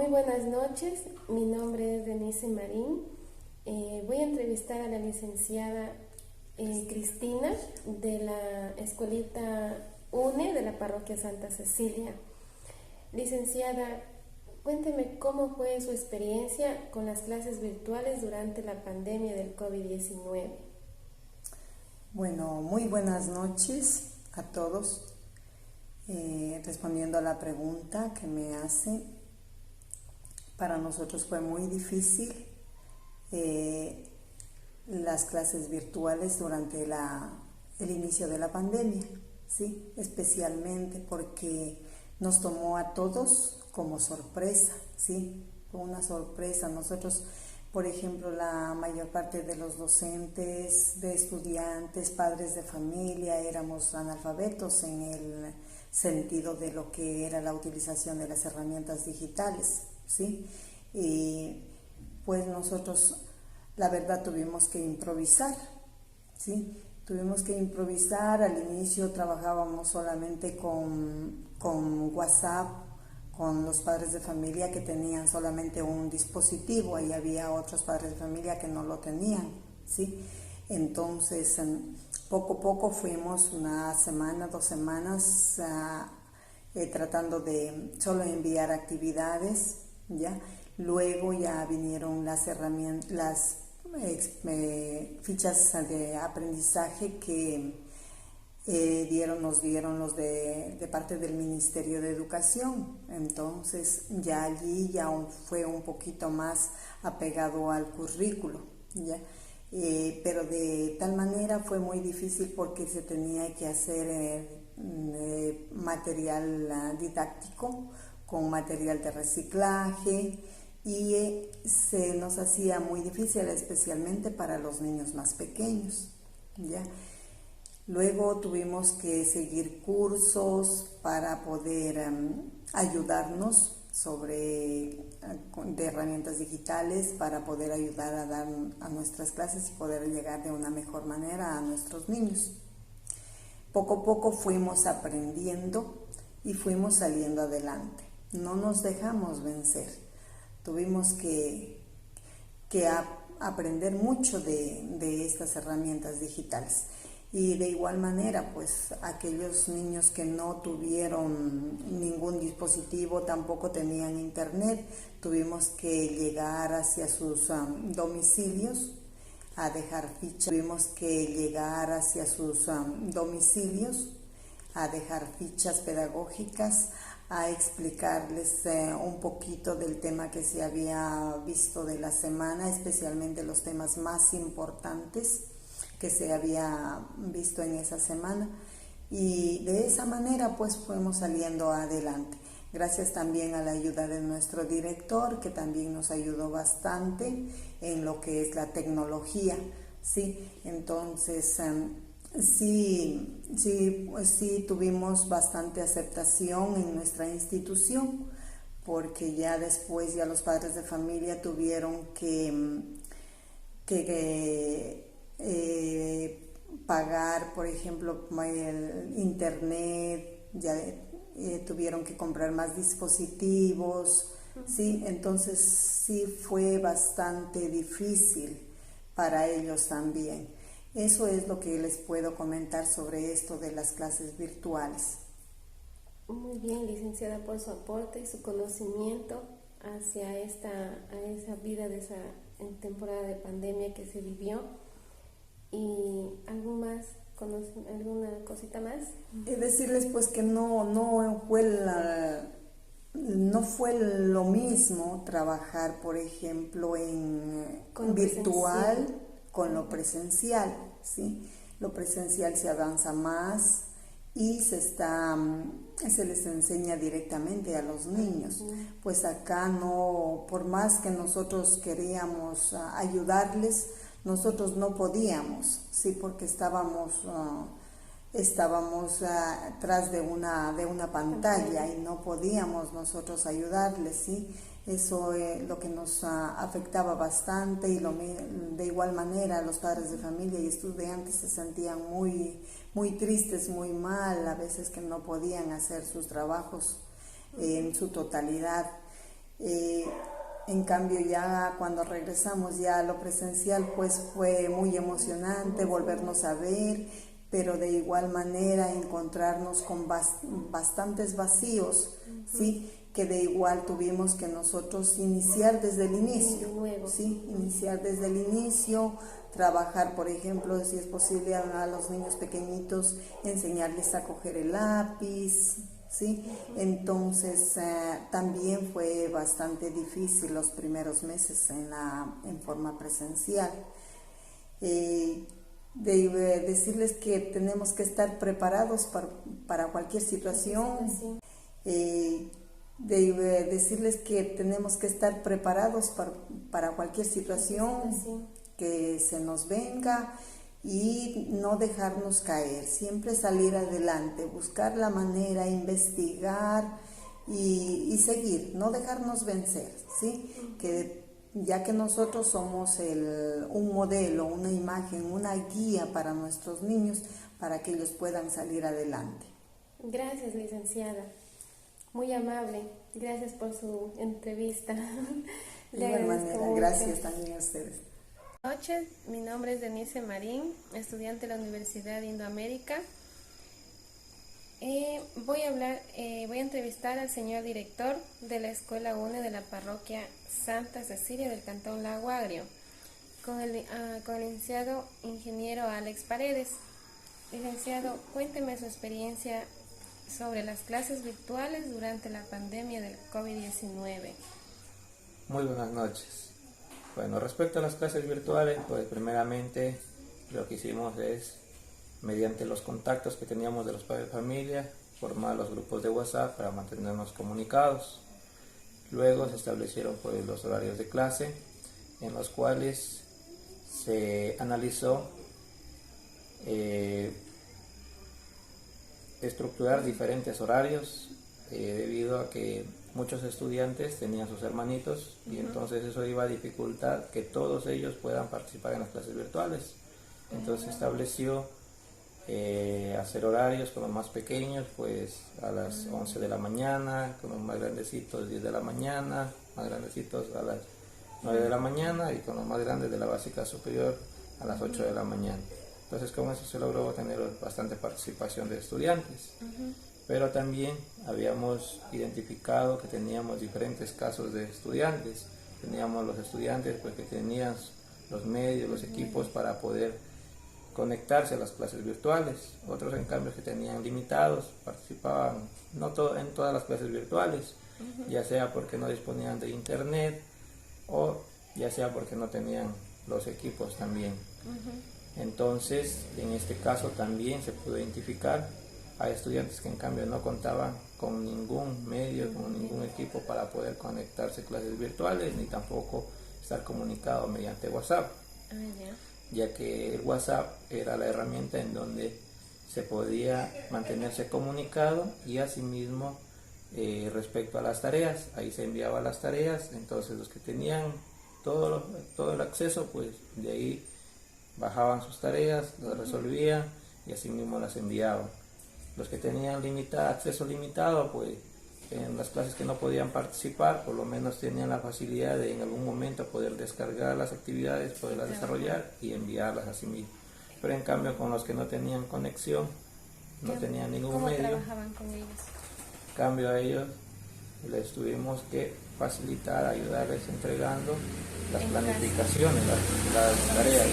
Muy buenas noches, mi nombre es Denise Marín. Voy a entrevistar a la licenciada Cristina de la escuelita UNE de la parroquia Santa Cecilia. Licenciada, cuénteme cómo fue su experiencia con las clases virtuales durante la pandemia del COVID-19. Bueno, muy buenas noches a todos. Respondiendo a la pregunta que me hace, para nosotros fue muy difícil las clases virtuales durante el inicio de la pandemia, ¿sí? Especialmente porque nos tomó a todos como sorpresa, ¿sí? Fue una sorpresa. Nosotros, por ejemplo, la mayor parte de los docentes, de estudiantes, padres de familia, éramos analfabetos en el sentido de lo que era la utilización de las herramientas digitales, ¿sí? Y pues nosotros, la verdad, tuvimos que improvisar, ¿sí? Tuvimos que improvisar. Al inicio trabajábamos solamente con WhatsApp, con los padres de familia que tenían solamente un dispositivo, ahí había otros padres de familia que no lo tenían, ¿sí? Entonces, poco a poco fuimos una semana, 2 semanas, tratando de solo enviar actividades, ¿ya? Luego ya vinieron las herramientas, las fichas de aprendizaje que nos dieron los de parte del Ministerio de Educación. Entonces ya allí ya fue un poquito más apegado al currículo, ¿ya? Pero de tal manera fue muy difícil porque se tenía que hacer material didáctico con material de reciclaje y se nos hacía muy difícil, especialmente para los niños más pequeños, ¿ya? Luego tuvimos que seguir cursos para poder ayudarnos de herramientas digitales para poder ayudar a dar a nuestras clases y poder llegar de una mejor manera a nuestros niños. Poco a poco fuimos aprendiendo y fuimos saliendo adelante. No nos dejamos vencer. Tuvimos que aprender mucho de estas herramientas digitales. Y de igual manera, pues aquellos niños que no tuvieron ningún dispositivo, tampoco tenían internet, tuvimos que llegar hacia sus domicilios a dejar fichas. Tuvimos que llegar hacia sus domicilios a dejar fichas pedagógicas, a explicarles un poquito del tema que se había visto de la semana, especialmente los temas más importantes que se había visto en esa semana, y de esa manera pues fuimos saliendo adelante. Gracias también a la ayuda de nuestro director, que también nos ayudó bastante en lo que es la tecnología, ¿sí? Entonces sí tuvimos bastante aceptación en nuestra institución, porque ya después ya los padres de familia tuvieron que pagar, por ejemplo, el internet, ya tuvieron que comprar más dispositivos, ¿sí? Entonces sí fue bastante difícil para ellos también. Eso es lo que les puedo comentar sobre esto de las clases virtuales. Muy bien, licenciada, por su aporte y su conocimiento hacia esa vida de esa temporada de pandemia que se vivió. ¿Y alguna cosita más? Decirles pues que no fue lo mismo trabajar, por ejemplo, en virtual con lo presencial, ¿sí? Lo presencial se avanza más y se les enseña directamente a los niños. Pues acá no, por más que nosotros queríamos ayudarles, nosotros no podíamos, ¿sí? Porque estábamos tras de una pantalla y no podíamos nosotros ayudarles, ¿sí? Eso es lo que nos afectaba bastante, y de igual manera los padres de familia y estudiantes se sentían muy, muy tristes, muy mal, a veces que no podían hacer sus trabajos en su totalidad. Eh, en cambio ya cuando regresamos ya a lo presencial pues fue muy emocionante volvernos a ver, pero de igual manera encontrarnos con bastantes vacíos, ¿sí? Que de igual tuvimos que nosotros iniciar desde el inicio, ¿sí? Iniciar desde el inicio, trabajar, por ejemplo, si es posible a los niños pequeñitos, enseñarles a coger el lápiz, ¿sí? Entonces también fue bastante difícil los primeros meses en forma presencial. Decirles que tenemos que estar preparados para cualquier situación. Decirles que tenemos que estar preparados para cualquier situación que se nos venga y no dejarnos caer, siempre salir adelante, buscar la manera, investigar y seguir, no dejarnos vencer, ¿sí? Que ya que nosotros somos un modelo, una imagen, una guía para nuestros niños, para que ellos puedan salir adelante. Gracias, licenciada. Muy amable. Gracias por su entrevista. De igual manera, gracias también a ustedes. Buenas noches, mi nombre es Denise Marín, estudiante de la Universidad de Indoamérica. Voy a entrevistar al señor director de la Escuela 1 de la Parroquia Santa Cecilia del Cantón Lago Agrio, con el licenciado ingeniero Alex Paredes. Licenciado, cuénteme su experiencia sobre las clases virtuales durante la pandemia del COVID-19. Muy buenas noches. Bueno, respecto a las clases virtuales, pues primeramente lo que hicimos es, mediante los contactos que teníamos de los padres de familia, formar los grupos de WhatsApp para mantenernos comunicados. Luego se establecieron pues los horarios de clase, en los cuales se analizó estructurar diferentes horarios debido a que muchos estudiantes tenían sus hermanitos y entonces eso iba a dificultar que todos ellos puedan participar en las clases virtuales. Entonces se estableció hacer horarios con los más pequeños pues a las 11 de la mañana, con los más grandecitos 10 de la mañana, más grandecitos a las 9 de la mañana y con los más grandes de la básica superior a las 8 de la mañana. Entonces con eso se logró tener bastante participación de estudiantes. Pero también habíamos identificado que teníamos diferentes casos de estudiantes. Teníamos los estudiantes pues, que tenían los medios, los equipos para poder conectarse a las clases virtuales. Otros en cambio que tenían limitados, participaban en todas las clases virtuales, ya sea porque no disponían de internet o ya sea porque no tenían los equipos también. Entonces, en este caso también se pudo identificar a estudiantes que en cambio no contaban con ningún medio, con ningún equipo para poder conectarse a clases virtuales, ni tampoco estar comunicado mediante WhatsApp, ya que el WhatsApp era la herramienta en donde se podía mantenerse comunicado y asimismo respecto a las tareas, ahí se enviaban las tareas, entonces los que tenían todo el acceso, pues de ahí bajaban sus tareas, las resolvían y asimismo las enviaban. Los que tenían acceso limitado, pues en las clases que no podían participar, por lo menos tenían la facilidad de en algún momento poder descargar las actividades, poderlas desarrollar y enviarlas a sí mismos. Pero en cambio con los que no tenían conexión, no tenían ningún medio, ¿cómo trabajaban con ellos? En cambio a ellos les tuvimos que facilitar, ayudarles entregando las planificaciones, las tareas.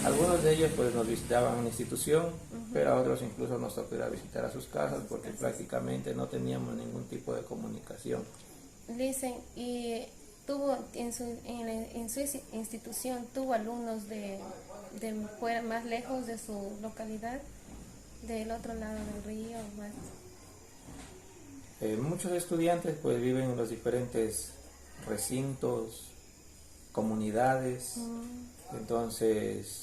Algunos de ellos pues nos visitaban en la institución, pero a otros incluso nos tocó ir a visitar a sus casas porque prácticamente no teníamos ningún tipo de comunicación. Dicen, y tuvo en su institución, tuvo alumnos de fuera, más lejos de su localidad, del otro lado del río. Muchos estudiantes pues viven en los diferentes recintos, comunidades, entonces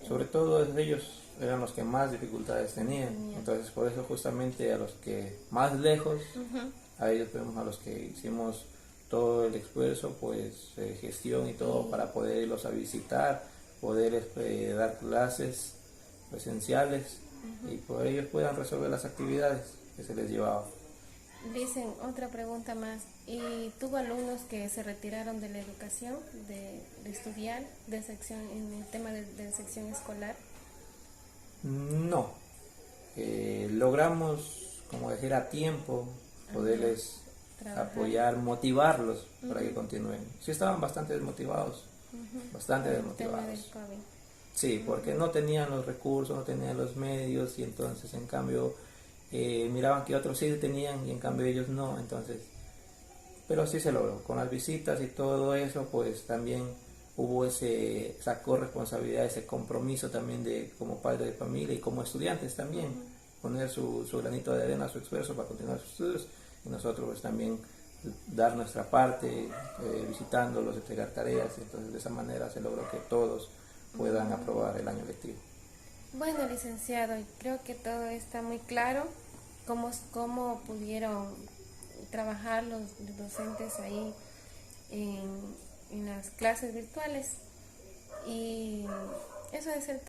sobre todo ellos eran los que más dificultades tenían, entonces por eso justamente a los que más lejos, a ellos fuimos a los que hicimos todo el esfuerzo, pues gestión y todo para poder irlos a visitar, poder dar clases presenciales y por ellos puedan resolver las actividades que se les llevaba. Dicen, otra pregunta más, ¿Y tuvo alumnos que se retiraron de la educación, de estudiar, de sección, en el tema de sección escolar? No. Logramos, como decir, a tiempo poderles apoyar, motivarlos para que continúen. Sí estaban bastante desmotivados, bastante desmotivados. El tema del COVID. Sí, porque no tenían los recursos, no tenían los medios y entonces en cambio miraban que otros sí tenían y en cambio ellos no, entonces, pero sí se logró. Con las visitas y todo eso, pues también hubo esa corresponsabilidad, ese compromiso también de como padre de familia y como estudiantes también, poner su granito de arena, su esfuerzo para continuar sus estudios y nosotros pues también dar nuestra parte, visitándolos, entregar tareas, entonces de esa manera se logró que todos puedan aprobar el año lectivo. Bueno, licenciado, creo que todo está muy claro, cómo pudieron trabajar los docentes ahí en las clases virtuales. Y eso es el